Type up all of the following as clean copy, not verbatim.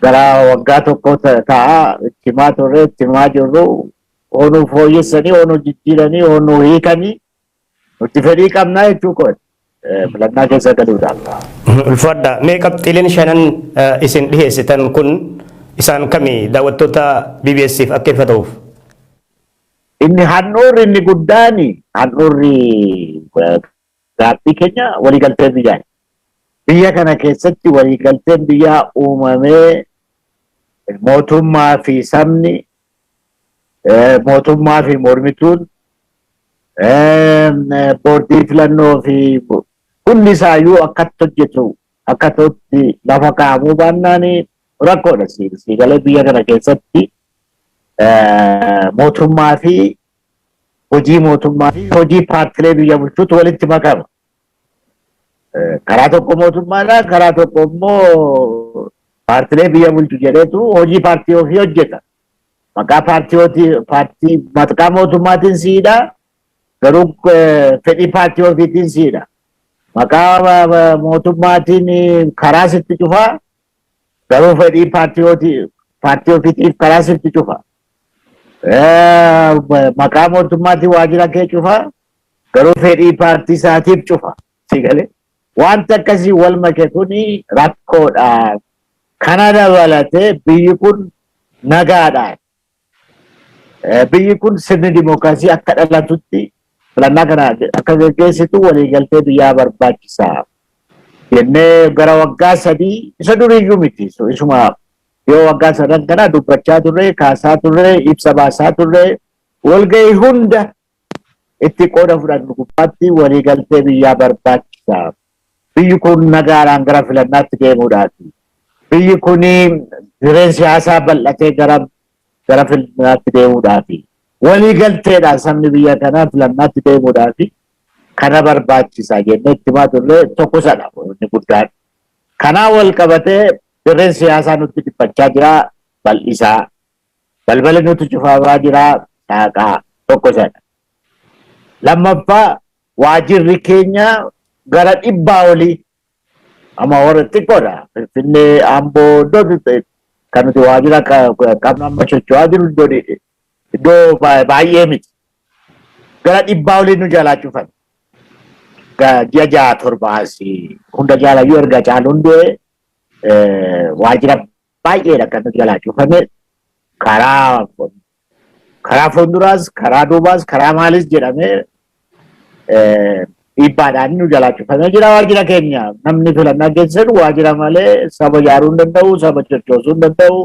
gara waggaa tokko ta'a cimaa turre cimaa jirru onu fooyyessanii onu jijjiiranii onu hiikanii nuti fedhii qabnaa jechuu kooti. Filannaa keessa galuudhaaf. Ulfaadha. Mee qabxiileen shanan isin dhiheessitan kun isaan kami daawwattoota BBS'if akka ifa ta'uuf? Inni handhuurri inni guddaani handhuurri gaaffii keenya waliigaltee biyyaati. Biyya kana keessatti waliigalteen biyyaa uumamee mootummaa fi sabni mootummaa fi mormituun boordii filannoo fi hundi isaayyuu akkatti hojjetu akka ta'utti lafa kaa'amuu baannaan rakkoodha. Siigalee biyya kana keessatti mootummaa fi hojii paartilee biyya bulchuutu walitti makama. Karaa tokko mootummaadha, karaa tokko immoo paartilee biyya bulchu jedheetu hojii paartii ofii hojjeta. Maqaa mootummaatiin siidha, garuu fedhii paartii ofiitiin siidha. Maqaa mootummaatiin karaa sitti cufa, garuu fedhii paartii ofiitiif karaa sitti cufa. Maqaa mootummaatiin waajjira kee cufa, garuu fedhii paartii isaatiif cufa. Siigalee wanta akkasii wal make kuni rakkoodha. Kana dabalatee biyyi kun nagaadhaan biyyi kun sirni dimookiraasii akka dhalatutti filannaa kana akka gaggeessitu waliigaltee biyyaa barbaachisaa jennee gara waggaa 3 isa duriiyyuu miti isuma yoo waggaa 3 kana dubbachaa turre kaasaa turre ibsa baasaa turre walgahii hunda itti qooda fudhannu gubbaatti waliigaltee biyyaa barbaachisaa. Biyyi kun nagaadhaan gara filannaatti deemuudhaati. Biyyi kun jireen siyaasaa bal'atee gara filannaatti deemuudhaafi. Waliigalteedhaan sabni biyya kanaa filannaatti deemuudhaafi kana barbaachisaa jennee itti himaa turre tokko sadha inni guddaan. Kanaa wal qabatee jireen siyaasaa nutti dhiphachaa jira bal'isaa. Balbala nuti cufamaa jira saaqaa tokko sadha. Lammaffaa waajjirri keenya gara 100 olii amma warra xiqqoodha. Finfinnee Amboo iddoo kan nuti waajjira qabnu amma socho'aa jiru iddoo baay'ee miti. Gara 100 olii nu jalaa cufan. Ji'a 6-7 asii hunda jaalayyuu erga caaluun du'e waajjira baay'eedha kan nu jalaa cufame. Karaa fuulduraas, karaa duubaas, karaa maalis jedhamee dhibbaadhaan nu jalaa cufamee jira waajjira keenya. Namni filannaa geessisu waajjira malee saba ijaaruu hin danda'u, saba sochoosuu hin danda'u,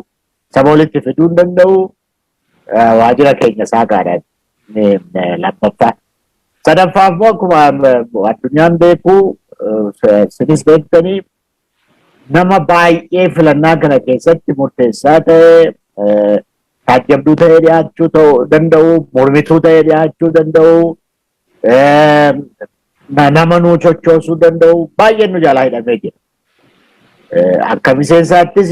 saba walitti fiduu hin danda'u. Waajjira keenya saaqaadhaan lammaffaa. Sadaffaa immoo akkuma addunyaan beeku sinis beektanii nama baay'ee filannaa kana keessatti murteessaa ta'e taajjabduu ta'ee dhiyaachuu danda'u, mormituu ta'ee dhiyaachuu danda'u. Nama nu sochoosuu danda'u baay'een nu jalaa hidhamee jira. Akka miseensaattis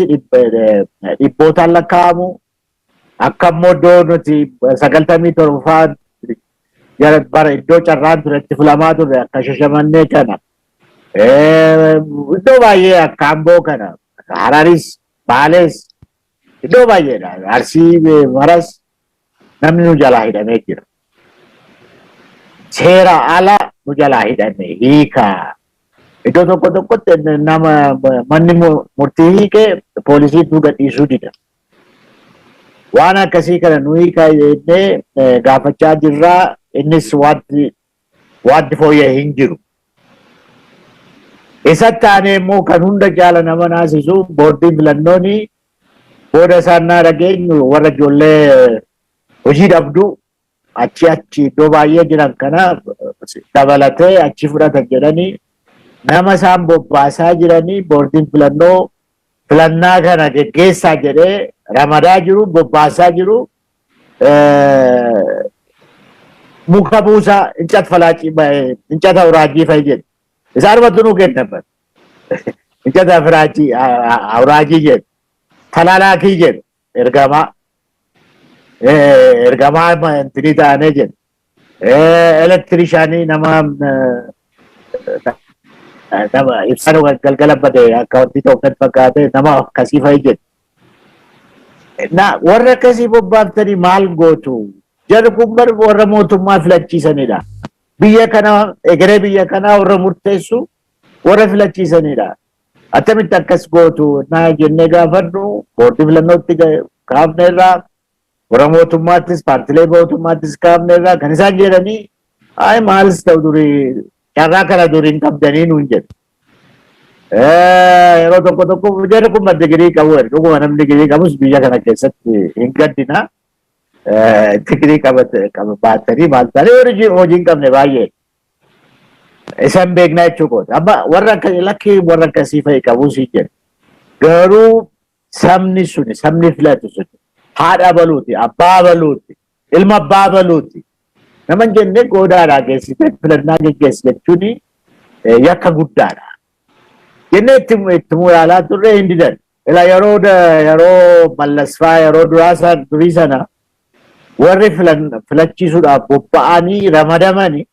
dhibbootaan lakkaa'amu. Akka immoo iddoo nuti 97 bara iddoo carraan ture itti filamaa ture akka Shashamannee kana. Iddoo baay'ee akka Amboo kana, Hararis, Baales iddoo baay'eedha. Arsii maras namni nu jalaa hidhamee jira. Seera ala nu jalaa hidhame hiika. Iddoo tokko tokkotti nama manni murtii hiike poolisiin nu gadhiisuu dida. Waan akkasii kana nu hiika jennee gaafachaa jirraa. Innis wanti fooyya'e hin jiru. Isatti aanee immoo kan hunda jaala nama naasisu boordiin filannooni booda isaan naa dhageenyu warra ijoollee hojii dhabduu achi iddoo baay'ee jiran kana dabalatee achi fudhatan jedhanii nama isaan bobbaasaa jiranii boordiin filannoo filannaa kana geggeessaa jedhee ramadaa jiru bobbaasaa jiru. Muka buusaa incat falaacii incat awuraajii fa'i jedhe. Isaanumatti nuu kennaman. Incat awuraajii jedhe. Talaalaakii jedhe. Ergamaa intinii ta'anii jedhe. Elektirishaanii nama ibsaan galgala bade akka wanti tokko fakkaate nama akkasii fa'i jedhe. Na warra akkasii bobbaaftanii maal gootu? Jarri kun bar warra mootummaa filachiisanidha. Biyya kana egeree biyya kanaa warra murteessu warra filachiisanidha. Attamitti akkas gootu na jennee gaafadhu boordii filannootti kaafne irraa warra mootummaattis paartilee mootummaattis kaafne irraa kan isaan jedhanii ay maalis ta'u durii carraa kana durii hin qabdanii nuun jedhu. Yeroo tokko jarri kun digirii qabu dhuguma namni digirii qabus biyya kana keessatti hin gaddina. Digirii baatanii maal ta'anii hojii hin qabne baay'ee. Isaan beeknaa jechuudha. Amma warra lakkii warra akkasii fa'i qabu si jedhu. Garuu sabni filatu suni haadha baluuti, abbaa baluuti, ilma abbaa baluuti. Nama jennee goodaadhaa geessite filannaa geggeessi jechuun yakka guddaadha. Jennee itti mulaalaa turre hin didan. Yeroo mallasfaa yeroo durii sana warri filachiisuudhaaf bobba'anii ramadamanii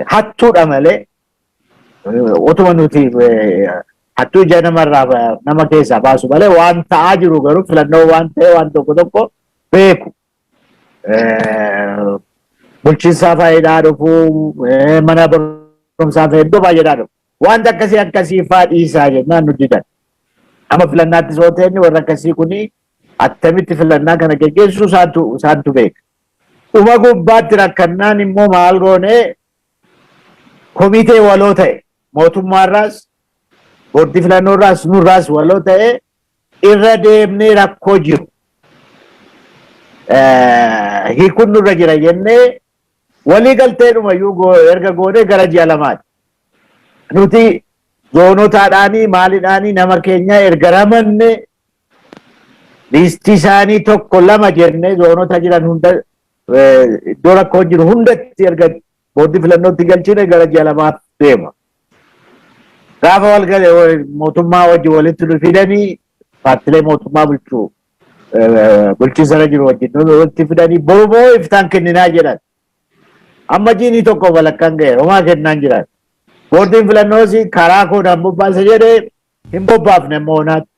hattuudha malee utuma nuti hattuu ija namarraa nama keessaa baasu malee waan ta'aa jiru garuu filannoo waan ta'e waan tokko beeku. Bulchiinsaa faayidaa dhufuu mana barumsaa hedduu baay'eedhaa dhufu. Wanta akkasii faa dhiisaa jennaan nu didan. Amma filannaatti soo ta'e warra akkasii kuni attamitti filannaa kana geggeessu isaantu beeka. Dhuma gubbaatti rakkannaan immoo maal goone komitee waloo ta'e mootummaarraas boordii filannoorraas nurraas waloo ta'e irra deemnee rakkoo jiru. Hiikun nurra jira jennee walii galteedhumayyuu erga goonee gara ji'a lamaati. Nuti zoonotaadhaanii maaliidhaanii nama keenya erga ramanne liistii isaanii tokko lama jennee zoonota jiran hunda iddoo rakkoo jiru hundatti erga boordii filannootti galchine gara ji'a lamaaf deema. Gaafa walgale mootummaa wajjin walitti fidanii paartilee mootummaa bulchiinsarra jiru wajjin walitti fidanii borumoo iftaan kenninaa jedhan. Amma jiinii tokko walakkaan ga'e homaa kennaan jiran. Boordiin filannoos karaa koodhaan bobbaasa jedhee hin bobbaafne moonaatti.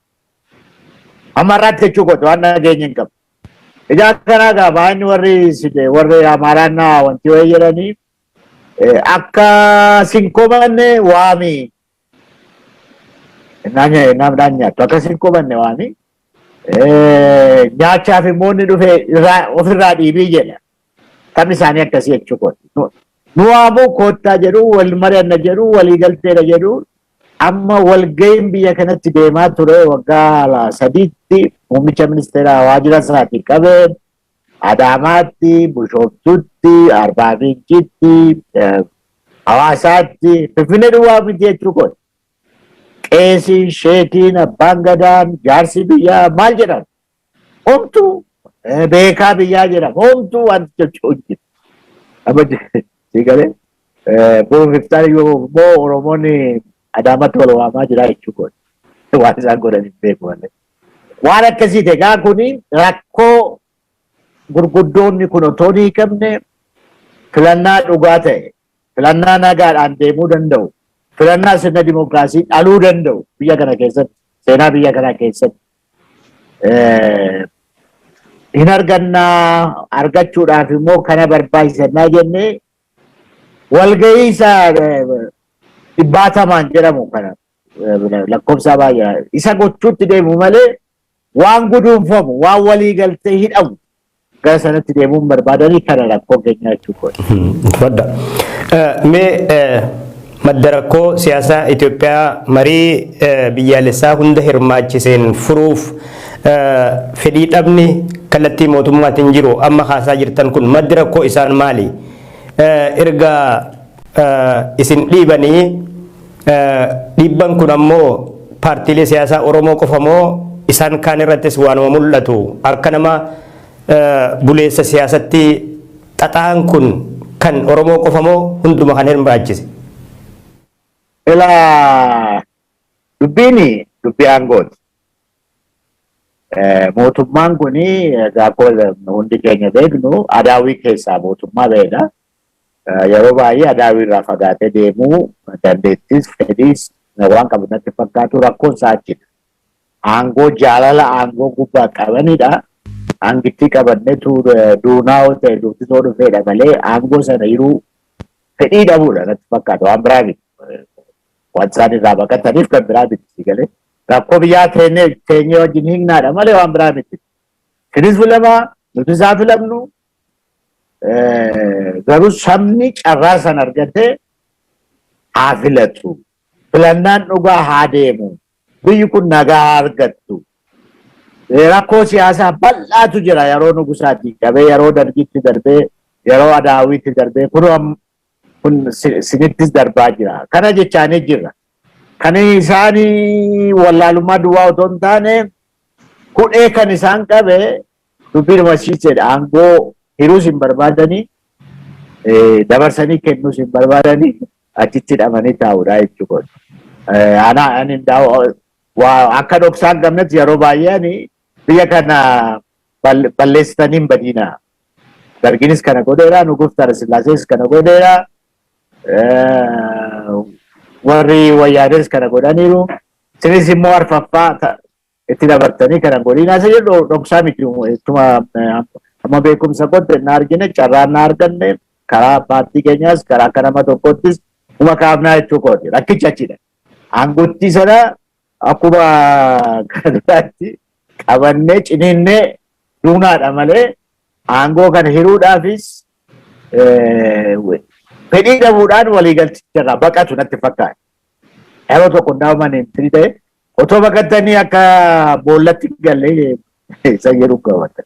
Amma irratti jechuu godhu waan nageenya hin qabu. Ijaa kanaa gaafa inni warri Amaaraannaa wanti wayii jedhanii akka sinkomanne waami. Namnaan nyaattu akka sinkomanne waami. Nyaachaaf immoo inni dhufe ofirraa dhiibii jedha. Taphni isaanii akkasii jechuu godhu. Nu ammoo koottaa jedhu wal mari'anna jedhu walii galteedha jedhu amma walga'iin biyya kanatti deemaa ture waggaa sadiitti muummicha ministeeraa waajjira isaatti qabeen Adaamaatti, Bishooftuutti, Arbaa Miinjitti, Hawaasaatti Finfinnee duwwaa miti jechuu godhu. Qeesiin, sheekiin, abbaan gadaan, jaarsi biyyaa maal jedhamu? Homtuu beekaa biyyaa jedhama. Homtuu wanti jechuu hojjetu. Sigale boon iftaan immoo Oromoonni Adaamatti wal waamaa jira jechuudha. Waan isaan godhan hin beeku malee. Waan akkasii ta'e kuni rakkoo gurguddoonni kun otoo hin qabne filannaa dhugaa ta'e filannaa nagaadhaan deemuu danda'u filannaa sirna dimookiraasii dhaluu danda'u biyya kana keessatti seenaa biyya kana keessatti hin argannaa argachuudhaaf immoo kana barbaachisannaa jennee walgahii isaa dhibbaatamaan jedhamu kana lakkoofsa baay'ee isa gochuutti deemu malee waan guduunfamu waan walii galtee hidhamu gara sanatti deemuun barbaadanii kana rakkoo keenya jechuudha. Fadda. Mee madda rakkoo siyaasaa Itoophiyaa marii biyyaalessaa hunda hirmaachiseen furuuf fedhii dhabni kallattii mootummaatiin jiru amma haasaa jirtan kun maddi rakkoo isaan maali? Erga isin dhiibanii dhiibban kun ammoo paartiilee siyaasaa Oromoo qofa moo isaan kaan irrattis waanuma mul'atu akka nama buleessa siyaasatti xaxaan kun kan Oromoo qofa moo hunduma kan hirmaachise? Ilaa dubbii aangooti. Mootummaan kuni akkuma hundi keenya beeknu adaawii keessaa mootummaa ba'edha. Yeroo baay'ee adaawii irraa fagaatee deemuu dandeettis fedhiis waan qabu natti fakkaatu rakkoon isaa achidha. Aangoo jaalala aangoo gubbaa qabanidha. Aangitti qabannetu duunaa ta'e duutisoo dhufeedha malee aangoo sana hiruu fedhii dhabuudha natti fakkaata waan biraa miti. Waan isaan irraa baqataniif kan biraa miti galee. Rakkoo biyyaa teenyee wajjin hiiknaadha malee waan biraa miti. Finis filamaa nuti isaa filamnu garuu sabni carraa sana argatee haa filatu. Filannaan dhugaa haa deemu. Biyyi kun nagaa haa argattu. Rakkoo siyaasaa bal'aatu jira yeroo nugusaatti qabee yeroo dargiitti darbee yeroo adaawiitti darbee kun sinittis darbaa jira. Kana jechaanii jirra. Kan isaanii wallaalummaa duwwaa otoo hin taane hudhee kan isaan qabe dubbii dhumachiisedha. Aangoo hiruus hin barbaadanii dabarsanii kennuus hin barbaadanii achitti hidhamanii taa'uudha jechuudha. Akka dhoksaan qabnetti yeroo baay'ee biyya kana balleessitanii hin badina. Darginis kana godheera, nuguuf Taarasillaasees kana godheera. Warri wayyaanis kana godhaniiru. Isinis immoo arfaffaa itti dabartanii kana godhina. Isa jedhu dhoksaa miti. Amma beekumsa godhe na argine carraan na arganne karaa paartii keenyaas karaa akka nama tokkottis uma kaafnaa jechuu kooti. Rakkichi achidha. Aangotti sana akkuma kana duraatti qabannee ciniinnee duunaadha malee aangoo kana hiruudhaafis fedhii dhabuudhaan waliigalticharraa baqatu natti fakkaata. Yeroo tokko ndaaman hin ta'e otoo baqattanii akka boollatti galee isa jedhu qabata.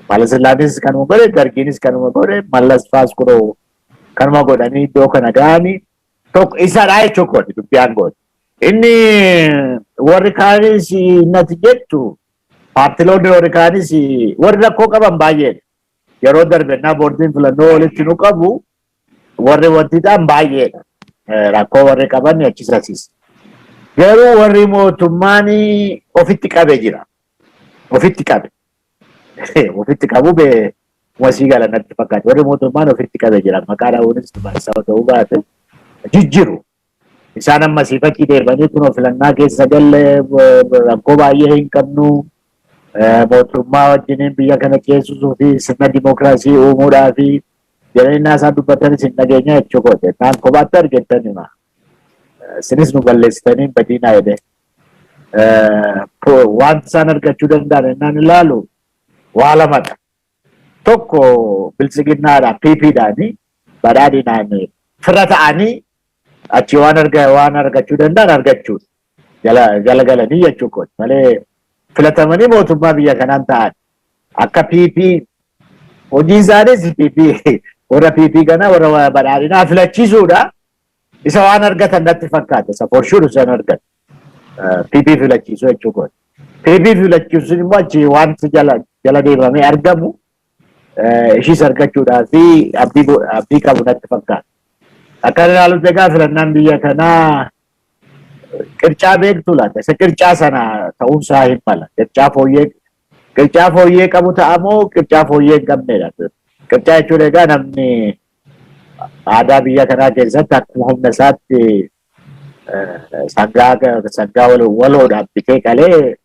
Mallasillaanis kanuma godhe, Dargiinis kanuma godhe, Mallas Faas kunoo kanuma godhanii iddoo kana ga'anii tokko isadha jechuudha dubbii aangooti. Inni warri kaanis natti jettu paartiloonni warri kaanis warri rakkoo qaban baay'eedha. Yeroo darbennaa boordiin filannoo walitti nu qabu warri wantiidhaan baay'eedha. Rakkoo warri qaban achisasis. Garuu warri mootummaan ofitti qabe jira. Ofitti qabe. Ofitti qabu wasii gala natti fakkaata. Warri mootummaan ofitti qabe jira. Maqaa dhahuunis barsiisaa ta'uu baate jijjiiru. Isaan amma siifatti deebanii kunoo filannaa keessa galle rakkoo baay'ee hin qabnu. Mootummaa wajjiniin biyya kana keessusuu fi sirna dimookiraasii uumuudhaa fi jireenya isaan dubbatanis hin dhageenya jechuudha. Naan kophaatti argattan hima. Isinis nu balleessitanii hin badinaa jedhee. Wanti isaan argachuu danda'an innaan ilaalu waa lamadha. Tokko bilchiginnaadhaan PPdhaani badhaadhinaan fira ta'anii achi waan argachuu danda'an argachuudha. Jala galanii jechuudha. Malee filatamanii mootummaa biyya kanaan ta'an akka PP hojii isaanis PP warra PP kana warra badhaadhinaa filachiisuudha. Isa waan argatan natti fakkaata. Isa forshuun isaan argatan. PP filachiisuu jechuudha. PP filachiisuun immoo achi wanti jala deemamee argamu ishiis argachuudhaa fi abdii qabu natti fakkaata. Akka ilaalutti egaa filannaan biyya kanaa qircaa beektu laata? Isa qircaa sana ta'uunsaa hin mala. Qircaa fooyyee qabu ta'amoo qircaa fooyyee hin qabnedha. Qircaa jechuun egaa namni aadaa biyya kanaa keessatti akkuma humna isaatti sangaa waloodhaan bitee qalee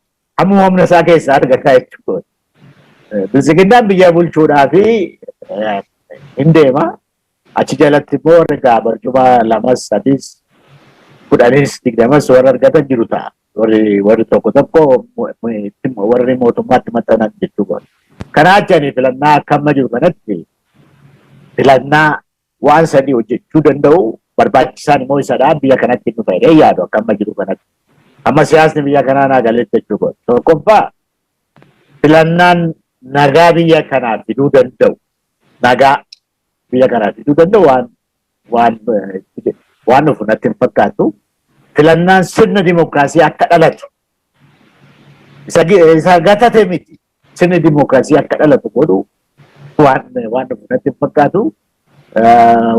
amma humna isaa keessaa argataa jechuudha. Bilchiginnaan biyya bulchuudhaa fi hin deema. Achi jalatti immoo warri barcuma lamas sadis kudhanis digdamas warra argatan jiru ta'a. Warri tokko warri mootummaatti maxxanan jechuudha. Kanaa achanii filannaa akka amma jiru kanatti filannaa waan sadii hojjechuu danda'u barbaachisaan immoo isadha biyya kanatti nu fayyadee yaadu akka amma jiru kanatti. Amma siyaasni biyya kanaa naagaletti jechuudha. Tokkoffaa filannaan nagaa biyya kanaa fiduu danda'u. Nagaa biyya kanaa fiduu danda'u waan dhufu natti hin fakkaatu. Filannaan sirna dimookiraasii akka dhalatu. Isa gatate miti. Sirni dimookiraasii akka dhalatu godhu waan dhufu natti hin fakkaatu.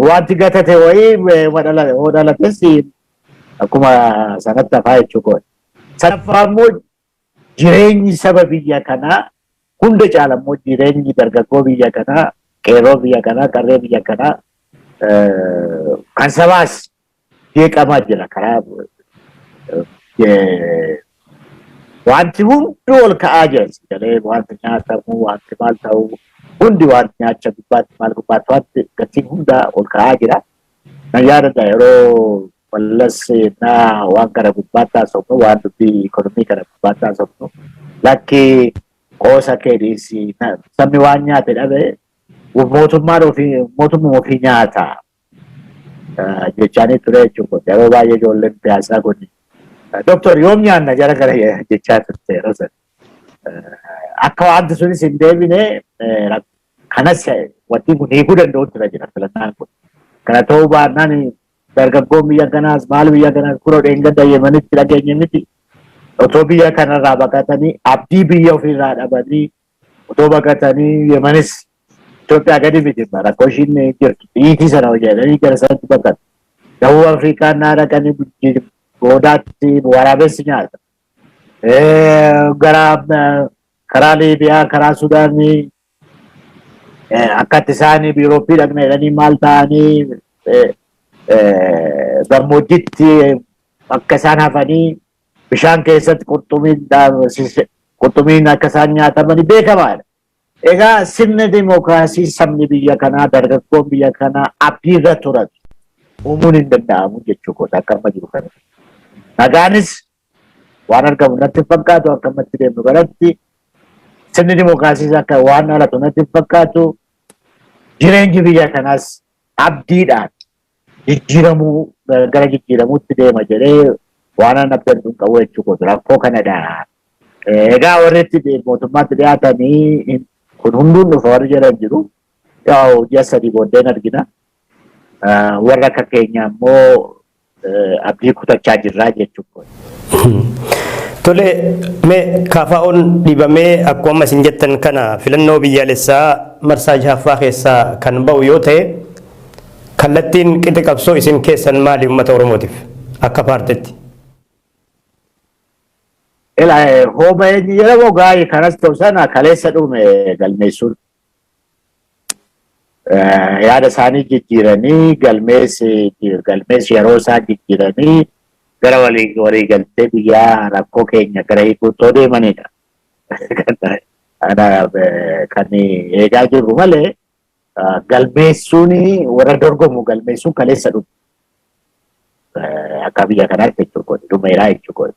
Wanti gatate wayii dhalates akkuma sanatti hafaa jechuudha. Sadaffaa immoo jireenyi saba biyya kanaa hunda caala immoo jireenyi dargaggoo biyya kanaa, qeerroo biyya kanaa, qarree biyya kanaa kan sabaas jeeqamaa jira karaa wanti hundi ol ka'aa jira galee wanti nyaatamu wanti maal ta'u hundi wanti nyaacha gubbaatti maal gubbaatti wanti gatiin hundaa ol ka'aa jira. Na yaadadha yeroo wallas na waan kana gubbaatti haasofnu waan dubbii ikonomii kana gubbaatti haasofnu lakki qoosa keedhiisi sabni waan nyaate dhabe mootummaa ofii nyaata jechaanii ture jechuudha. Yeroo baay'ee ijoolleen piyaasaa kun Doktor yoom nyaanna jara gara jechaa turte yeroo sana. Akka wanti sunis hin deebine kanas wanti kun hiikuu danda'utti jira filannaan kun. Kana ta'uu baannaan dargaggoon biyya kanaas maal biyya kanaas kunoo dheengadda Yemenitti dhageenye miti. Otoo biyya kanarraa baqatanii abdii biyya ofirraa dhabanii otoo baqatanii Yemenis Itoophiyaa gadi miti rakkoo ishiin jirtu dhiitii sana hojjetanii gara sanatti baqatu. Dawuu Afrikaan naa dhaqanii goodaatti waraabessi nyaata. Gara karaa Liibiyaa karaa Sudaanii akkatti isaanii Yuurooppii dhaqna jedhanii maal ta'anii gammoojjitti akka isaan hafanii bishaan keessatti qurxummiin akka isaan nyaatamanii beekamaadha. Egaa sirna dimookiraasii sabni biyya kanaa dargaggoon biyya kanaa abdii irra turan uumuun hin danda'amu jechuudha akka amma jiru kana. Nagaanis waan argamu natti fakkaatu akka ammatti deemnu kanatti sirni dimookiraasiis akka waan alatu natti fakkaatu jireenyi biyya kanaas abdiidhaan jijjiiramuu gara jijjiiramuutti deema jedhee waan an abdannu qabu jechuudha rakkoo kanadha. Egaa warri itti mootummaatti dhiyaatanii kun hunduun dhufa warri jedhan jiru yaa'u ji'a sadii booddeen argina. Warra akka keenya immoo abdii kutachaa jirraa jechuudha. Tole mee KFO'n dhibamee akkuma isin jettan kana filannoo biyyaalessaa marsaa jahaffaa keessaa kan ba'u yoo ta'e kallattiin qixa qabsoo isin keessan maali uummata Oromootiif akka paartiitti? Hooba'een yeroo gaa'ii kanas ta'u sana kaleessa dhume galmeessuun yaada isaanii jijjiiranii galmeessi yeroo isaa jijjiiranii gara waliigaltee biyyaa rakkoo keenya gara hiikuuttoo deemanidha. Kan eegaa jirru malee galmeessuun warra dorgomu galmeessuun kaleessa dhume. Akka biyya kanaatti jechuudha dhumeeraa jechuudha.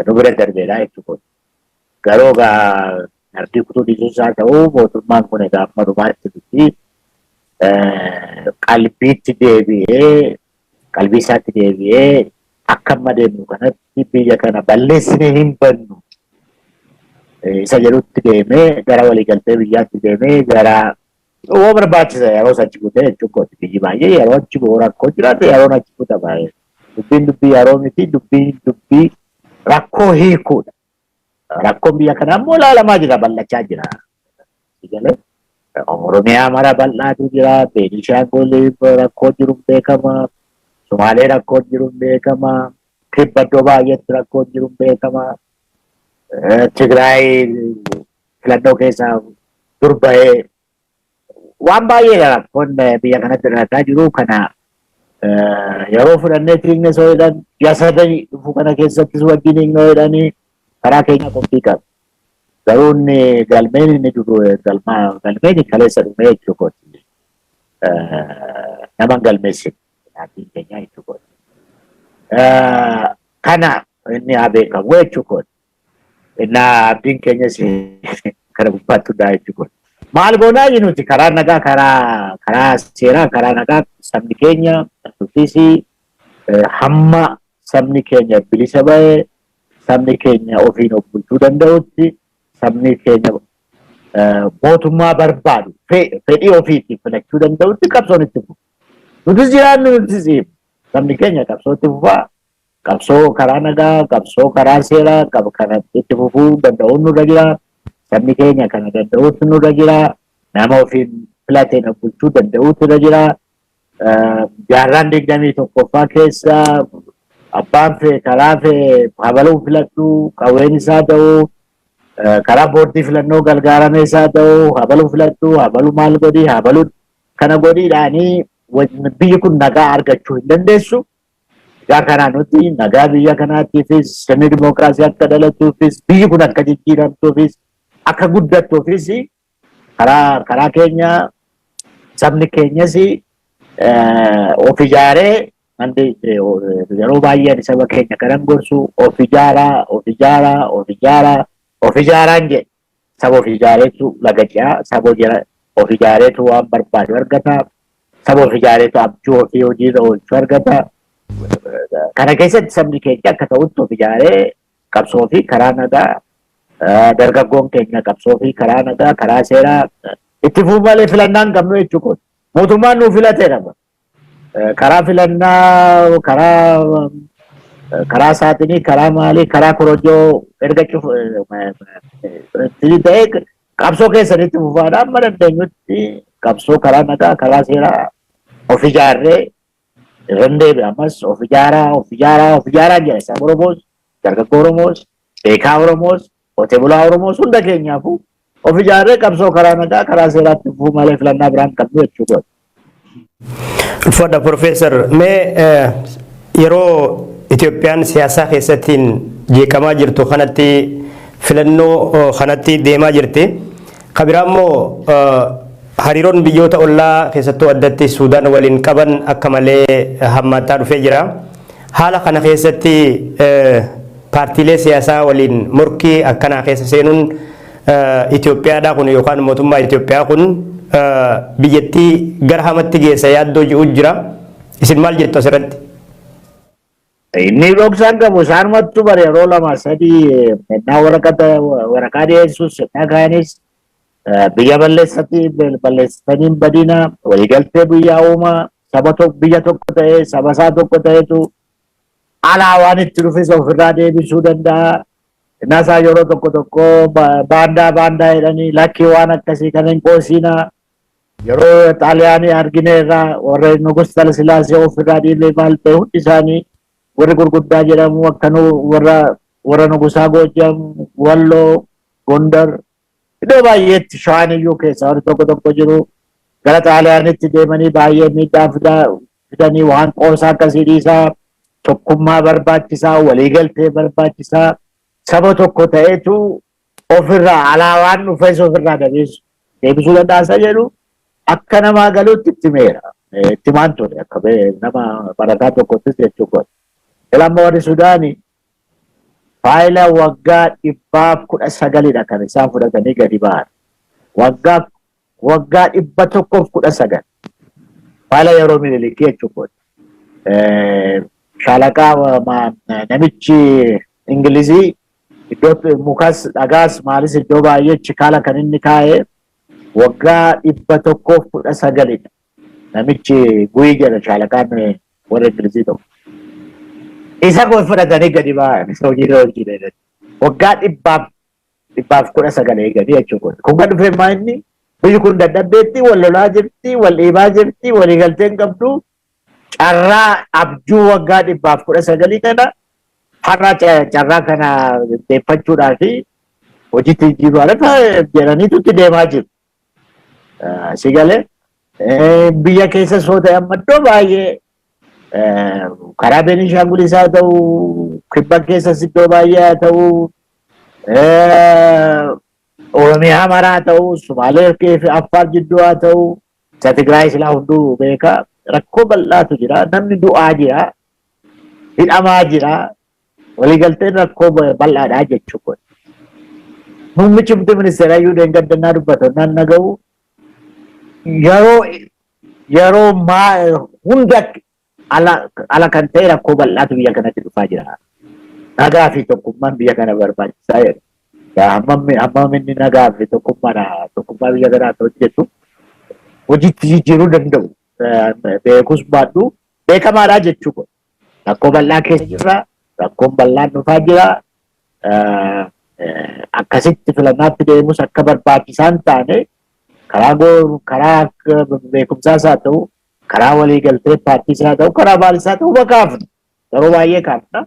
Nu bira darbeeraa jechuudha. Garuu ardii kutuu dhiisuusaa ta'uu mootummaan kun egaa amma dhumaatti dhufi qalbiitti deebi'ee qalbii isaatti deebi'ee akka amma deemnu kanatti biyya kana balleessinee hin bannu isa jedhutti deemee gara waliigaltee biyyaatti deemee gara waa barbaachisa yeroo achi gutee jechuudha. Biyyi baay'ee yeroo achi boo rakkoo jiraate yeroo achi guta baay'ee dubbii yeroo miti dubbii rakkoo hiikuudha. Rakkoon biyya kanaa immoo ilaalamaa jira bal'achaa jira. Oromiyaa mara bal'aatu jira. Beenishaangul rakkoo jiru beekama. Sumaalee rakkoo jiru beekama. Kibba iddoo baay'eetti rakkoo jiru beekama. Tigraay filannoo keessaa durba'ee waan baay'eedha rakkoon biyya kanatti dhalataa jiru kana yeroo fudhannee tiikne soo jedhan jaasadanii dhufu kana keessattis wajjin hin jedhanii karaa keenya qophii qaba. Garuu inni galmeen inni duru galmeen kaleessa dhumee jechuudha. Nama galmeessin abdiin keenya jechuudha. Kana inni haa beekamu jechuudha. Inni abdiin keenyas kana gubbaatti hundaa jechuudha. Maal goonaa jiruuti karaa nagaa karaa seeraa karaa nagaa sabni keenya nutis hamma sabni keenya bilisa ba'ee sabni keenya ofiin of bulchuu danda'utti sabni keenya mootummaa barbaadu fedhii ofiitti filachuu danda'utti qabsoon itti fufu. Nutis jiraannu nutis sabni keenya qabsootti fufaa qabsoo karaa nagaa qabsoo karaa seeraa kana itti fufuu danda'uun nurra jira. Sabni keenya kana danda'uutu nurra jira. Nama ofiin filateen of bulchuu danda'uutu nurra jira. Jaarraan 21ffaa keessa abbaan fee karaa fee habaluu filadhu qawween isaa ta'uu karaa boordii filannoo gargaaramee isaa ta'uu habaluu filadhu habaluu maal godhii habaluu kana godhiidhaanii biyyi kun nagaa argachuu hin dandeessu. yaa kanaan nuti nagaa biyya kanaatiifis sirni dimookiraasii akka dhalatuufis biyyi kun akka jijjiiramtuufis akka guddattuufis karaa keenya sabni keenyas of ijaaree yeroo baay'een saba keenya kanan gorsu of ijaaraan jedhe saba of ijaareetu laga ce'a saba of ijaareetu waan barbaadu argata saba of ijaareetu abjuu ofii hojiirra oolchuu argata. Kana keessatti sabni keenya akka ta'utti of ijaaree qabsoo fi karaa nagaa dargaggoon keenya qabsoo fi karaa nagaa karaa seeraa itti fufuu malee filannaan qabnu jechuudha. Mootummaan nuu filateera. Karaa filannaa karaa saaxinii karaa maalii karaa korojoo erga ta'ee qabsoo keessanitti fufaadha amma dandeenyutti qabsoo karaa nagaa karaa seeraa of ijaarree irraan deebi'e ammas of ijaaraa jedha isaan Oromoos dargaggoo Oromoos beekaa Oromoos qotee bulaa Oromoos hunda keenyaafuu of ijaarree qabsoo karaa nagaa karaa seeraatti fufuu malee filannaa biraan qabnu jechuudha. Ulfaadha Profeesar, mee yeroo Itoophiyaan siyaasaa keessattiin jeeqamaa jirtu kanatti filannoo kanatti deemaa jirti. Kabiraa immoo hariiroon biyyoota ollaa keessattuu addatti Suudaan waliin qaban akka malee hammaataa dhufee jira. Haala kana keessatti paartiilee siyaasaa waliin morkii akkanaa keessa seenuun Itoophiyaadhaa kun yookaan mootummaa Itoophiyaa kun biyyattii gara hamatti geessa yaaddoo ji'u jira. Isin maal jettu asirratti? Inni dhoksaan qabu isaanumatti bare yeroo lama sadii waraqaa dhiyeessus dhagaanis biyya balleessanii badina waliigaltee biyyaa uumaa biyya tokko ta'ee saba isaa tokko ta'etu alaawaan itti dhufes ofirraa deebisuu danda'a. Innasaa yeroo tokko baandaa jedhanii lakkii waan akkasii kan hin qoosiinaa yeroo xaaliyaanii argineerraa warra nugus Talsilaasee ofirraa dhiibee maal ta'e hundi isaanii warri gurguddaa jedhamu akkanuu warra nugusaa Goojam, Walloo, Gondar iddoo baay'eetti Shawaan iyyuu keessa warri tokko jiru gara xaaliyaanitti deemanii baay'ee miidhaa fidanii waan qoosaa akkasii dhiisaa tokkummaa barbaachisaa waliigaltee barbaachisaa saba tokko ta'etu ofirraa alaawaan dhufes ofirraa deebisuu danda'a jedhu akka namaa galuutti itti meera. Itti maan ture akka nama barataa tokkottis jechuudha. Ilama warri Sudaanii faayila waggaa 119 kan isaan fudhatanii gadi ba'an. Waggaa 119 faayila yeroo Minilikii jechuudha. Shaalaqaa namichi Ingilizii iddoo mukas dhagaas maalis iddoo baay'ee chikaala kan inni kaa'ee waggaa 119 namichi Guyii jedha shaalaqaan warra Ingilizii tokko. Isa kun fudhatanii gadi ba'an hojiirra hojii waggaa 119 gadi jechuudha. Kun kan dhufee maanni biyyi kun dadhabdeetti wal lolaa jirti wal dhiibaa jirti waliigalteen qabdu carraa abjuu waggaa 119 kana har'a carraa kana deeffachuudhaa fi hojiitti jijjiiruudhaaf jedhaniitu itti deemaa jiru. Sigalee biyya keessa soo ta'e amma iddoo baay'ee karaa Beenishaangulis haa ta'u kibba keessas iddoo baay'ee haa ta'u Oromiyaa maraa haa ta'u Sumaalee fi Affaar jidduu haa ta'u isa Tigraay silaa hunduu beeka rakkoo bal'aatu jira namni du'aa jira hidhamaa jira. Waliigalteen rakkoo bal'aadhaa jechuudha. Muummichi ministeeraa iyyuu deengannaa dubbatu naan naga'u yeroo hunda ala kan ta'e rakkoo bal'aatu biyya kanatti dhufaa jira. Nagaa fi tokkummaan biyya kana barbaachisaa jedha. Hammam inni nagaa fi tokkummaa biyya kanaa hojjetu hojiitti jijjiiruu danda'u. Beekus baadhu beekamaadhaa jechuudha. Rakkoo bal'aa keessa jirra. Rakkoon bal'aan dhufaa jira. Akkasitti filannaatti deemus akka barbaachisaan taane karaa beekumsaas haa ta'u karaa waliigaltee paartiis haa ta'u karaa maaliis haa ta'u kaafna. Yeroo baay'ee kaafna.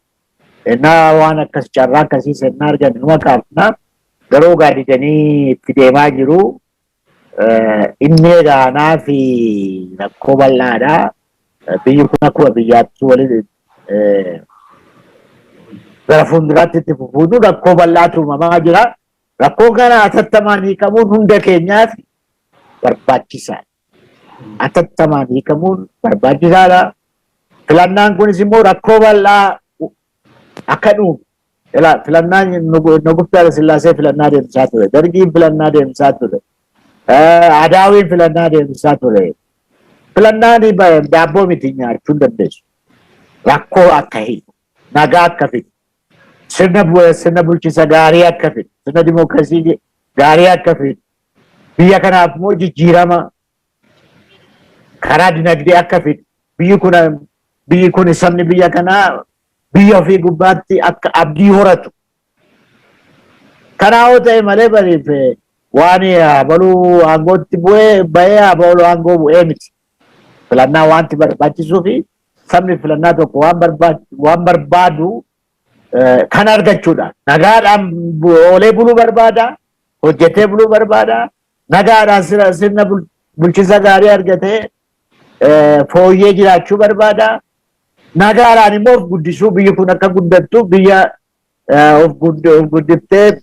Ennaa waan akkas carraa akkasii sennaa argan numa kaafna. Garuu gaadidanii itti deemaa jiru. Inni egaanaa fi rakkoo bal'aadhaa. Biyyi kun akkuma biyyaatti gara fuulduraatti itti fufuudhu rakkoo bal'aatu uumamaa jira. Rakkoo kana atattamaan hiikamuun hunda keenyaaf barbaachisaadha. Atattamaan hiikamuun barbaachisaadha. Filannaan kunis immoo rakkoo bal'aa akka dhufu. Filannaan Nugusee Hayilasillaasee filannaa deemsaa ture. Dargiin filannaa deemsaa ture. Adaawiin filannaa deemsaa ture. Filannaan daabboo miti nyaachuu hin dandeessu. Rakkoo akka hiiku, nagaa akka fidu, sirna bulchiinsa gaarii akka fidu, sirna dimookiraasii gaarii akka fidu, biyya kanaaf immoo jijjiirama karaa dinagdee akka fidu, biyyi kun sabni biyya kanaa biyya ofii gubbaatti akka abdii horatu. Kanaa yoo ta'e malee bariif waan abaluu aangootti bahee abaluu aangoo bu'ee miti. Filannaa wanti barbaachisuu fi sabni filannaa tokko waan barbaadu kan argachuudha. Nagaadhaan oolee buluu barbaada, hojjetee buluu barbaada, nagaadhaan sirna bulchiinsa gaarii argatee fooyyee jiraachuu barbaada. Nagaadhaan immoo of guddisuu, biyyi kun akka guddattu biyya of guddiftee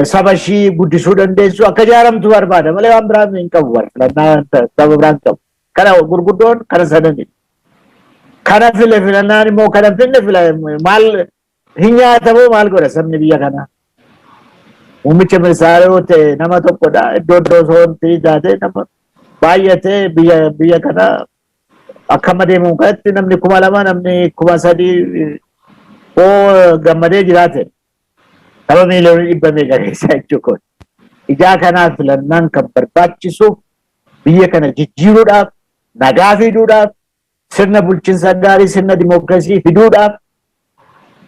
saba ishii guddisuu dandeessu akka ijaaramtu barbaada malee waan biraa hin qabu. Filannaa saba biraan qabu. Kana gurguddoon kana sanani. Kana filannaan immoo kana maal hin nyaatamoo maal godha sabni biyya kanaa. Muummicha ministeeraa yoo ta'e nama tokkodha. Iddoo soontii taate nama baay'atee biyya kanaa akkama deemu kanatti namni 2,000 namni 3,000 oo gammadee jiraate. Saba miiliyoonii 100 gareessa jechuudha. Ijaa kanaaf filannaan kan barbaachisu biyya kana jijjiiruudhaaf, nagaa fiduudhaaf, sirna bulchiinsa gaarii, sirna dimookiraasii fiduudhaaf,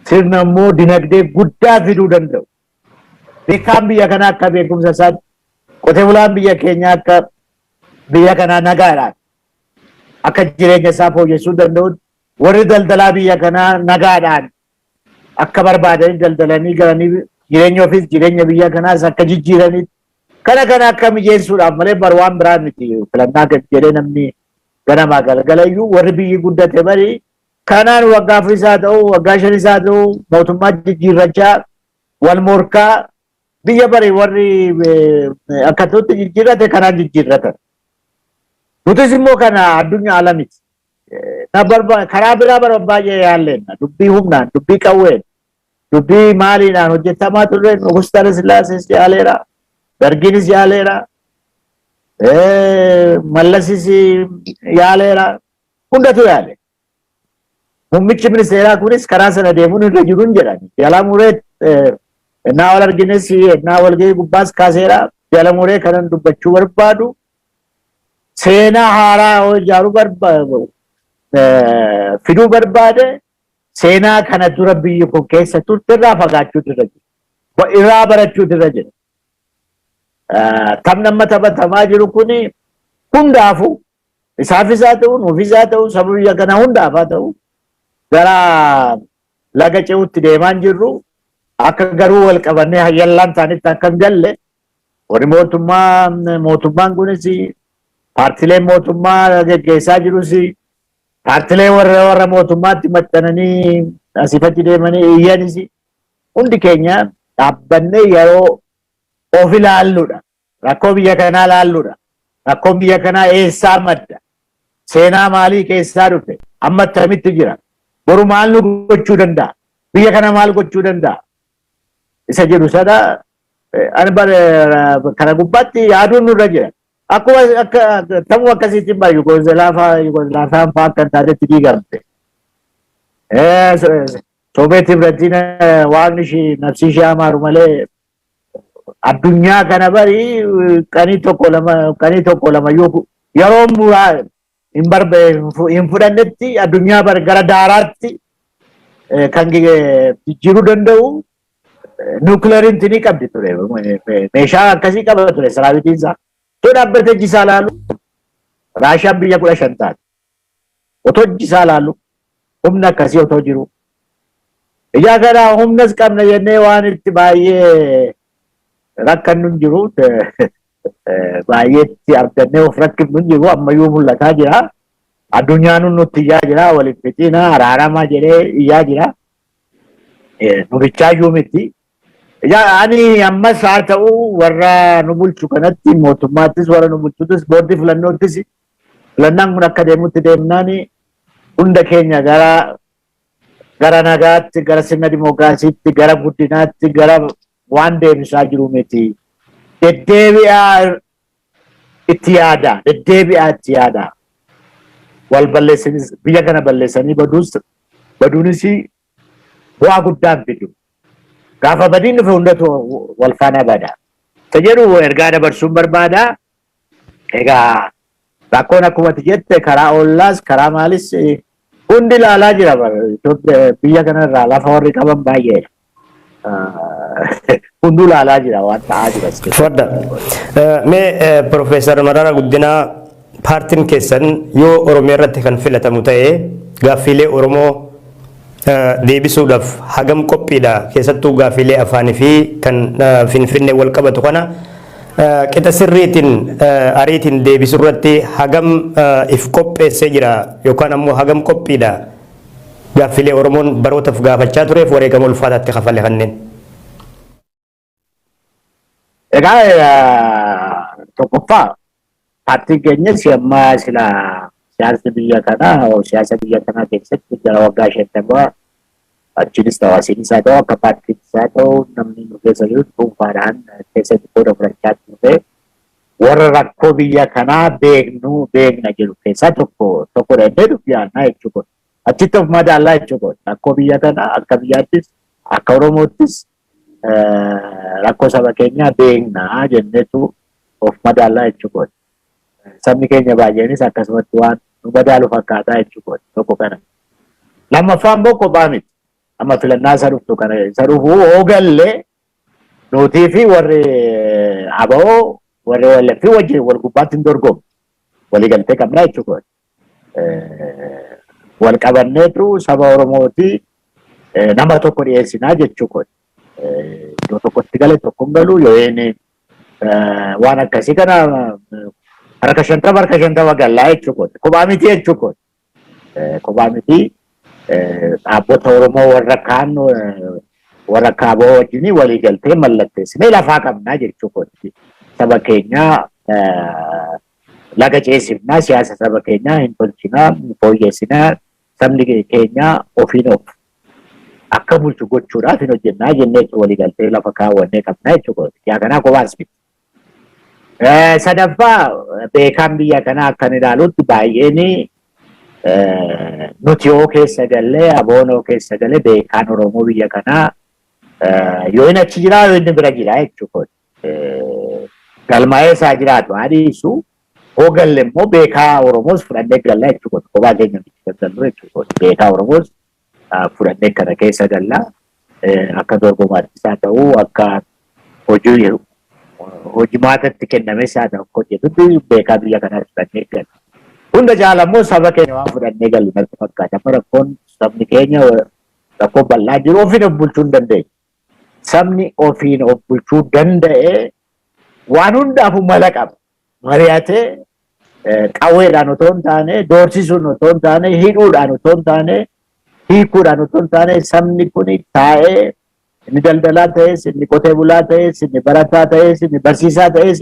sirna immoo dinagdee guddaa fiduu danda'u. Beekaan biyya kanaa akka beekumsa isaatti, qotee bulaan biyya keenyaa akka biyya kanaa nagaadhaan akka jireenya isaa fooyyessuu danda'u, warri daldalaa biyya kanaa nagaadhaan akka barbaadanii daldalanii galanii jireenya ofiis jireenya biyya kanaas akka jijjiiranii kana akka mijeessuudhaaf malee waan biraa miti. Filannaa jedhee namni ganamaa galgalayyuu warri biyyi guddate bari kanaan waggaa 4 isaa ta'u waggaa 5 isaa ta'u mootummaa jijjiirrachaa wal morkaa biyya bari warri akkatutti jijjiirrate kanaan jijjiirratan. Nutis immoo kana addunyaa alamiti. Karaa biraa baay'ee yaallenna dubbii humnaan, dubbii qawween, dubbii maaliidhaan hojjetamaa turre Nugusee Hayilasillaasee yaaleera, Dargiinis yaaleera, Mallasis yaaleera, hundatu yaale. Muummichi ministeeraa kunis karaa sana deemuun irra jiruun jedhani. Jalamuree ennaa wal argines ennaa wal gahii gubbaas kaaseera. Jalamuree kanan dubbachuu barbaadu seenaa haaraa ijaaruu barbaadu fiduu barbaade seenaa kana dura biyyi kun keessa turte irraa fagaachuutu irra jira. Irraa barachuutu irra jira. Taphni amma taphatamaa jiru kuni hundaafu isaafis haa ta'u nuufis haa ta'u saba biyya kanaa hundaaf haa ta'u gara laga ce'uutti deemaan jirru akka garuu wal qabannee hayyallaan taanitti akka hin galle warri mootummaan kunis paartileen mootummaa geggeessaa jirus paartilee warra mootummaatti maxxananii asiifatti deemanii iyyanis hundi keenya dhaabbannee yeroo of ilaalluudha. Rakkoo biyya kanaa ilaalluudha. Rakkoon biyya kanaa eessaa madda? Seenaa maalii keessaa dhufe? Amma akkamitti jira? Boru maal nu gochuu danda'a? Biyya kana maal gochuu danda'a? Isa jedhu sana kana gubbaatti yaaduun nurra jira. Akkuma tamuu akkasiitti bara Yugoslaafaan fa'aa akka hin taatetti diigamte. Soobeet Hibiratiin waaqni ishii nafsi ishee amaaru malee addunyaa kana bari qanii tokko lama yeroon bu'aa hin fudhannetti addunyaa bari gara daaraatti kan jijjiiruu danda'u nuukileeriin tinii qabdi ture. Meeshaa akkasii qaba ture saraabitiinsaa. Otoo dhaabbatee jisaa laalu Raashaan biyya 15 taate. Otoo jisaa laalu humna akkasii otoo jiru. Ijaa kanaa humnas qabna jennee waan itti baay'ee rakkannu hin jiru. Baay'eetti argannee of rakkifnu hin jiru ammayyuu mul'ataa jira. addunyaan nutti iyyaa jira walitti fixiina araaramaa jedhee iyyaa jira. Nubichaayyuu miti. Ani ammas haa ta'u warra nu bulchu kanatti mootummaattis warra nu bulchutis boordii filannoottis filannaan kun akka deemutti deemnaan hunda keenya gara nagaatti gara sirna dimookiraasiitti gara guddinaatti gara waan deebisaa jiru miti. Deddeebi'aa itti yaada. Deddeebi'aa itti yaada. Wal balleessanis biyya kana balleessanii baduunis bu'aa guddaan fidu. Gaafa badiin dhufe hundatu wal faana bada. Isa jedhu ergaa dabarsuun barbaada. Egaa rakkoon akkuma jette karaa ollaas karaa maalis hundi ilaalaa jira. Biyya kanarraa lafa warri qaban baay'ee. Hundi ilaalaa jira waan ta'aa jira. Fadda. Mee Profeesar Mararaa Guddinaa paartiin keessan yoo Oromiyaa irratti kan filatamu ta'ee gaaffiilee Oromoo deebisuudhaaf hagam qophiidha keessattuu gaaffiilee afaanii fi kan Finfinnee wal qabatu kana qixa sirriitiin ariitiin deebisuu irratti hagam if qopheessee jira yookaan ammoo hagam qophiidha gaaffiilee Oromoon barootaaf gaafachaa tureef wareegama ulfaataatti kafale kanneen. Egaa tokkoffaa paartiin keenyas amma sila siyaasa biyya kanaa siyaasa biyya kanaa keessatti gara waggaa 50 achiinis hawaasiinis haa ta'u akka paartiinis haa ta'u namni nu keessa jiru dhuunfaadhaan keessatti qooda fudhachaa turte warra rakkoo biyya kanaa beekna jedhu keessaa tokko dheedhee dubbiyaannaa jechuudha. Achitti of madaallaa jechuudha. Rakkoo biyya kanaa akka biyyaattis akka Oromoottis rakkoo saba keenyaa beekna jenneetu of madaallaa jechuudha. Sabni keenya baay'eenis akkasumatti waan nu madaalu fakkaataa jechuudha tokko kana. Lammaffaa immoo kophaa miti. Amma filannaa isa dhuftu kana isa dhufu oogallee nutii fi warri aba'oo warri wallaffi wajjin wal gubbaatti hin dorgomu. Waliigaltee qabnaa jechuudha. Wal qabanneetu saba Oromooti nama tokko dhiyeessinaa jechuudha. Iddoo tokkotti galee tokko hin galu yoo inni waan akkasii kana harka 50 gallaa jechuudha. Kophaa miti jechuudha. Kophaa miti dhaabbata Oromoo warra kaan warra kaaboo wajjin waliigaltee mallatteessinee lafaa qabnaa jechuudha. Saba keenya laga ceesifnaa siyaasa saba keenyaa hin tolchinaa hin fooyyessinaa sabni keenya ofiin of akka bulchu gochuudhaaf hin hojjennaa jennee waliigaltee lafa kaawwannee qabnaa jechuudha. Yaa kanaa kophaas miti. Sadaffaa beekaan biyya kanaa akkan ilaalutti baay'een nuti yoo keessa galee aboonoo keessa galee beekaan Oromoo biyya kanaa yoo inni achi jiraa yoo inni bira jiraa jechuudha. Galmaa'ee isaa jiraatu adiisu hoo galle immoo beekaa Oromoos fudhannee gallaa jechuudha. Kophaa keenya gallu jechuudha. Beekaa Oromoos fudhannee kana keessa gallaa akka dorgomaattis haa ta'u akka hojii maatatti kennames haa ta'u hojjetutti beekaa biyya kanaa fudhannee galla. Hunda caala immoo saba keenya waan fudhannee gallu natti fakkaata. Amma rakkoon sabni keenya rakkoo bal'aa jiru ofiin of bulchuu hin dandeenye. Sabni ofiin of bulchuu danda'e waan hundaafuu mala qaba. Mari'atee qawweedhaan otoo hin taane doorsisuun otoo hin taane hidhuudhaan otoo hin taane hiikuudhaan otoo hin taane sabni kun taa'ee inni daldalaa ta'es inni qotee bulaa ta'es inni barataa ta'es inni barsiisaa ta'es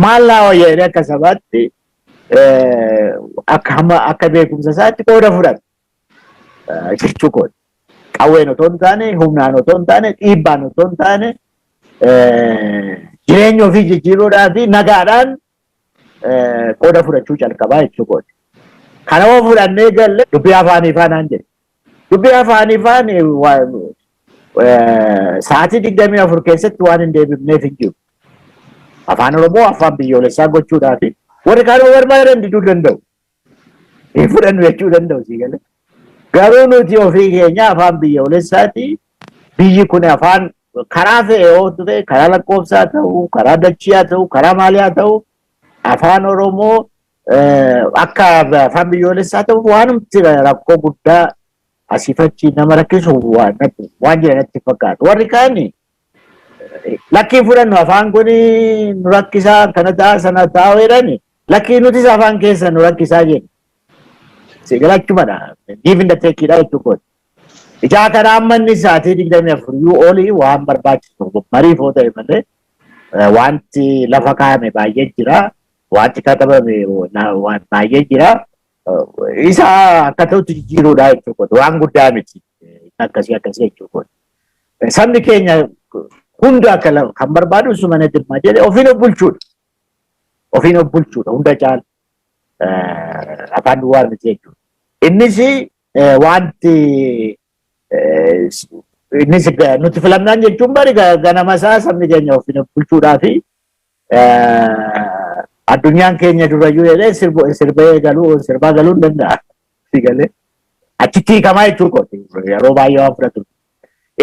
maal laa wayyaa'ee akka sabaatti akka beekumsa isaatti qooda fudhata jechuudha. Qawween otoo hin taane humnaan otoo hin taane dhiibbaan otoo hin taane jireenya ofii jijjiiruudhaa fi nagaadhaan qooda fudhachuu calqabaa jechuudha. Kana yoo fudhannee galle dubbii afaanii faanaan jedhe. Dubbii afaanii faanii sa'aatii 24 keessatti waan hin deebifneef hin jiru. Afaan Oromoo afaan biyyoolessaa gochuudhaaf warri kaan barbaadan diduu danda'u. Hin fudhannu jechuu danda'u sii galee. Garuu nuti ofii keenya afaan biyyoolessaati. Biyyi kun afaan karaa fe'ee yoo ta'e karaa lakkoofsaa ta'u, karaa dachii ta'u, karaa maalii ta'u afaan Oromoo akka afaan biyyoolessaa ta'u waanumti rakkoo guddaa asiifachi nama rakkisu waan jiranatti fakkaatu. Warri kaani lakkii fudhannu afaan kun nu rakkisaa kana ta'a sana ta'a jedhani lakkii nutis afaan keessa nu rakkisaa jenna. Sigalachuma da. Give in the take it out to put. Ija kana ammanni sa'aatii 24 olii waan barbaachisu marii foota himate wanti lafa kaa'ame baay'ee jira wanti katabame waan baay'ee jira isa akka ta'utti jijjiiruudha jechuudha waan guddaa miti akkasii jechuudha. Sabni keenya hunda kan barbaadu sumana dirmaa jedhee ofiin of bulchuudha hunda caala afaan duwwaa miti jechuudha. Innis wanti innis nuti filamnaan jechuun bari ganama isaa sabni keenya ofiin bulchuudhaa fi addunyaan keenya durayyuu jedhee sirbaa galuu hin danda'a. Achitti hiikamaa jechuudha yeroo baay'ee waan fudhatu.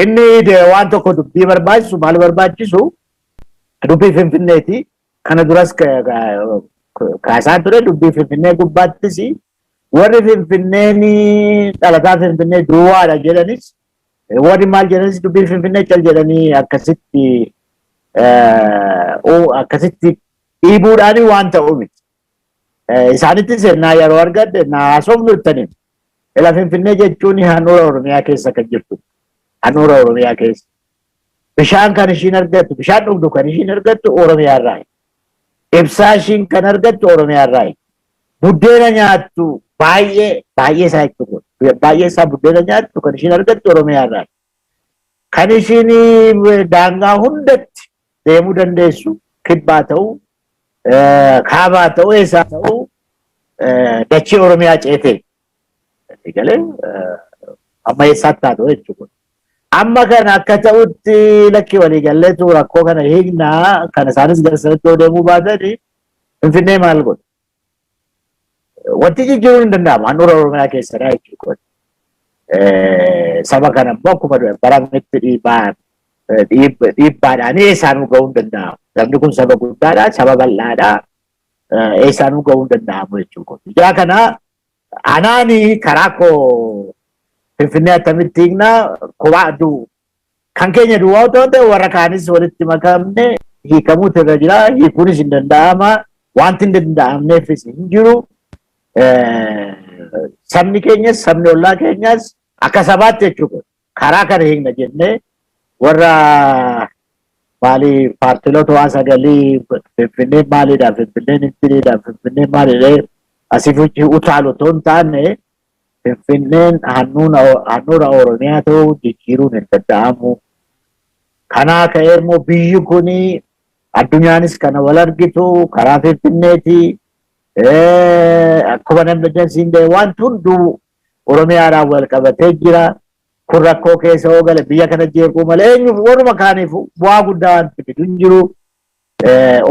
Inni waan tokko dubbii barbaachisu maal barbaachisu dubbii Finfinneeti. Kana duras kaasaa ture dubbii Finfinnee gubbaattis warri Finfinneen dhalataa Finfinnee duwwaadha jedhanis warri maal jedhanis dubbii Finfinnee cal jedhanii akkasitti dhiibuudhaan waan ta'u miti. Isaanitti seenaa yeroo argadde naasofnu ittaniin. Ila Finfinnee jechuun handhuura Oromiyaa keessa kan jirtu. Handhuura Oromiyaa keessa. Bishaan kan ishiin argattu, bishaan dhugdu kan ishiin argattu Oromiyaa irraa. Ibsaa ishiin kan argattu Oromiyaa irraa. Buddeena nyaattu baay'ee isaa jechuudha. Baay'ee isaa buddeena nyaattu kan ishiin argattu Oromiyaa irraa. Kan ishiin daangaa hundatti deemuu dandeessu kibbaa ta'uu, kaabaa ta'uu, eessaa ta'uu dachee Oromiyaa ceetee. Galee amma eessaatti taatu jechuudha. Amma kana akka ta'utti lakki walii galleetu rakkoo kana hiiknaa kana isaanis garsanitti deemuu baatanii Finfinnee maal godhu? Wanti jijjiiruun hin danda'amu handhuura Oromiyaa keessadha jechuudha. Saba kana immoo akkuma baramitti dhiibbaadhaan eessaanuu gahuu hin danda'amu. Sabni kun saba guddaadha, saba bal'aadha. Eessaanuu gahuu hin danda'amu jechuudha. Ijaa kana anaani karaa koo Finfinnee attamitti hiiknaa kophaa aduu kan keenya duwwaa otoo ta'e warra kaanis walitti makamne hiikamuutu irra jira. Hiikuunis hin danda'ama. Wanti hin danda'amneefis hin jiru. Sabni keenyas sabni ollaa keenyas akka sabaatti jechuudha. Karaa kana hiikna jennee warra maalii paartiloota waan sagalii Finfinnee maaliidha Finfinneen intiriidha Finfinnee maaliidha asiif utaalu otoo hin taane Finfinneen handhuura Oromiyaa ta'uu jijjiiruun hin danda'amu. Kanaa ka'ee immoo biyyi kun addunyaanis kana wal argitu karaa Finfinneeti. Akkuma namni dansiindee wanti hunduu Oromiyaadhaan wal qabatee jira. Kun rakkoo keessa oogale biyya kana jeequu malee eenyuuf warruma kaaniif bu'aa guddaa wanti fidu hin jiru.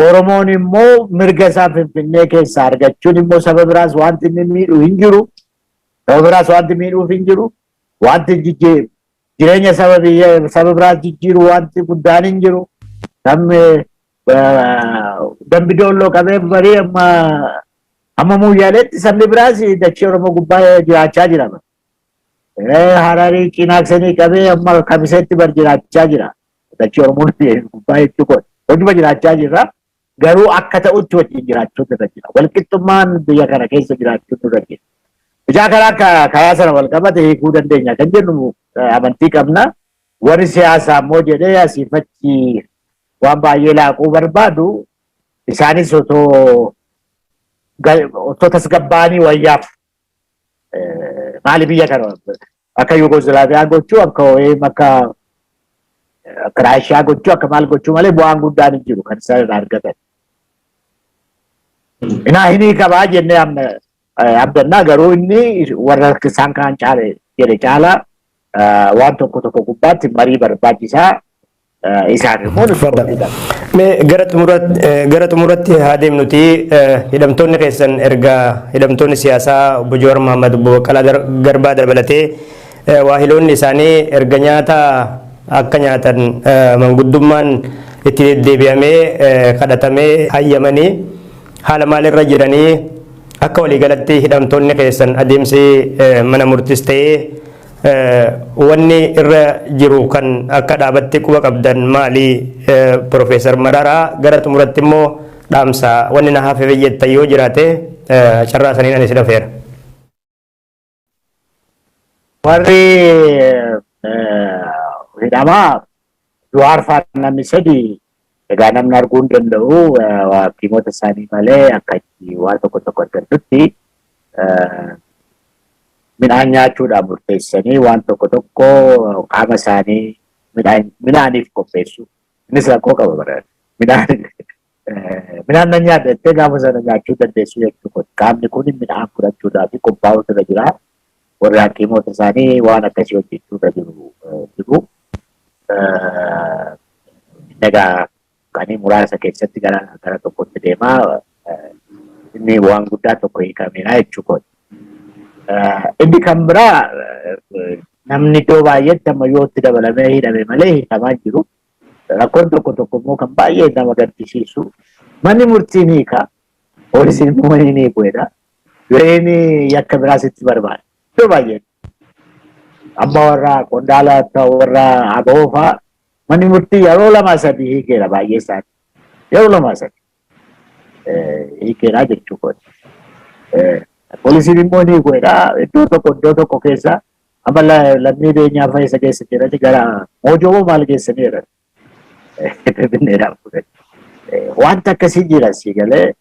Oromoon immoo mirga isaa Finfinnee keessaa argachuun immoo saba biraas wanti inni miidhu hin jiru. Saba biraas wanti miidhuuf hin jiru. Wanti jireenya saba biraas jijjiiru wanti guddaan hin jiru. Namni dambi doolloo qabee barii amma Mooyaaleetti sabni biraas dachee Oromoo gubbaa jiraachaa jira. Hararii cinaaksanii qabee amma Kamiseetti bar jiraachaa jira. Dachee Oromoo gubbaa jechuudha. Hojuma jiraachaa jirra. Garuu akka ta'utti wajjin jiraachuutu irra jira. Walqixxummaan biyya kana keessa jiraachuutu irra jira. Ijaa karaa karaa sana wal qabate hiikuu dandeenya kan jennu amantii qabna. Warri siyaasaa immoo jedhee asiifachi waan baay'ee laaquu barbaadu isaanis otoo tasgabbaanii wayyaaf maali biyya kana akka Yugoslaaviyaa gochuu akka Raashiyaa gochuu akka maal gochuu malee bu'aan guddaan hin jiru kan isaan irraa argatan. Inaa hinii qabaa jennee abdannaa garuu inni warra isaan kaan caale jedhe caalaa waan tokko gubbaatti marii barbaachisaa isaan immoo gara xumuratti haa deemnuti hidhamtoonni keessan erga hidhamtoonni siyaasaa obbo Jawaar Mohaammed obbo Baqqalaa Garbaa dabalatee waahiloonni isaanii erga nyaata akka nyaatan manguddummaan itti deddeebi'amee kadhatamee hayyamanii haala maalirra jiranii akka waliigalatti hidhamtoonni keessan adeemsi mana murtis ta'ee wanni irra jiru kan akka dhaabatti quba qabdan maali Profeesar Mararaa gara xumuratti immoo dhaamsa wanni na hafe jettan yoo jiraate carraa saniin ani si dhafeera. warri hidhamaa Jawaar faana namni sadi egaa namni arguu hin danda'u hakiimota isaanii malee akka itti waan tokko tokko argatutti midhaan nyaachuudhaan murteessanii waan tokko tokko qaama isaanii midhaaniif qopheessu. Innis rakkoo qaba bara. Midhaan nan nyaata jettee gaafa sana nyaachuu dandeessu jechuudha. Qaamni kun midhaan fudhachuudhaaf qophaa'utu irra jira. Warri hakiimota isaanii waan akkasii hojjechuu irra jiru. Egaa kan muraasa keessatti gara tokkotti deemaa inni waan guddaa tokko hiikamedha jechuudha. Inni kan biraa namni iddoo baay'eetti amma yootti dabalamee hidhame malee hiikamaa jiru. Rakkoon tokko tokko immoo kan baay'ee nama gaddisiisu manni murtii ni hiika, poolisiin immoo ni hiikuudha. Yereen yakka biraas itti barbaada. Iddoo baay'ee amma warra qondaala warra aboo fa'aa manni murtii yeroo lama sadii hiikeera baay'ee isaanii. Yeroo lama sadii hiikeera jechuudha. Poolisiin immoo ni hiikuudha. Iddoo tokko keessa amma lammii beenyaa fa'a isa keessa jirani gara moojoo maal geessanii jiran. Wanta akkasii jira si galee